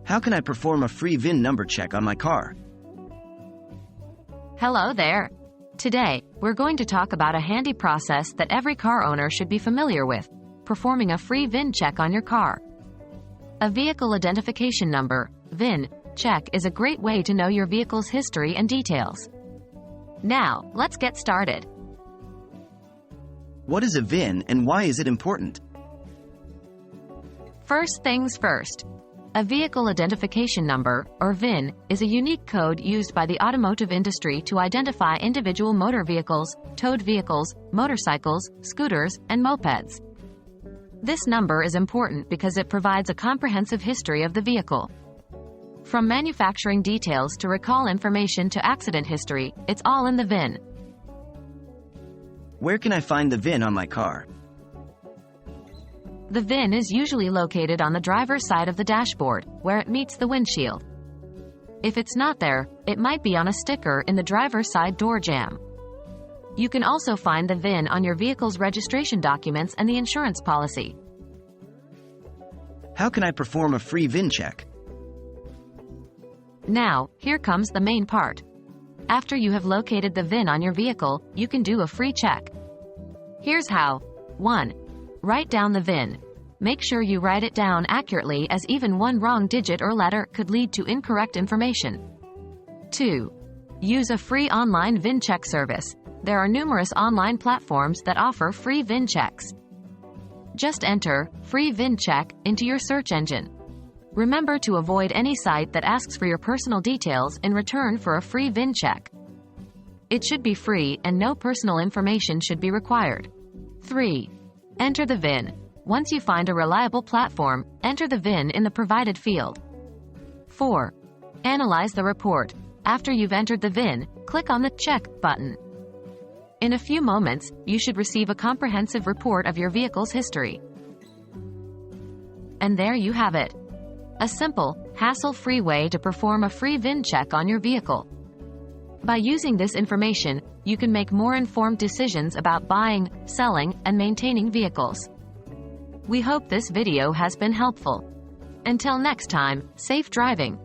How can I perform a free VIN number check on my car? Hello there. Today, we're going to talk about a handy process that every car owner should be familiar with: performing a free VIN check on your car. A vehicle identification number, VIN check, is a great way to know your vehicle's history and details. Now, let's get started. What is a VIN and why is it important? First things first. A vehicle identification number, or VIN, is a unique code used by the automotive industry to identify individual motor vehicles, towed vehicles, motorcycles, scooters, and mopeds. This number is important because it provides a comprehensive history of the vehicle. From manufacturing details to recall information to accident history, it's all in the VIN. Where can I find the VIN on my car? The VIN is usually located on the driver's side of the dashboard, where it meets the windshield. If it's not there, it might be on a sticker in the driver's side door jamb. You can also find the VIN on your vehicle's registration documents and the insurance policy. How can I perform a free VIN check? Now, here comes the main part. After you have located the VIN on your vehicle, you can do a free check. Here's how. 1. Write down the VIN. Make sure you write it down accurately, as even one wrong digit or letter could lead to incorrect information. 2. Use a free online VIN check service. There are numerous online platforms that offer free VIN checks. Just enter "free VIN check" into your search engine. Remember to avoid any site that asks for your personal details in return for a free VIN check. It should be free and no personal information should be required. 3. Enter the VIN. Once you find a reliable platform, enter the VIN in the provided field. 4. Analyze the report. After you've entered the VIN, click on the Check button. In a few moments, you should receive a comprehensive report of your vehicle's history. And there you have it. A simple, hassle-free way to perform a free VIN check on your vehicle. By using this information, you can make more informed decisions about buying, selling, and maintaining vehicles. We hope this video has been helpful. Until next time, safe driving.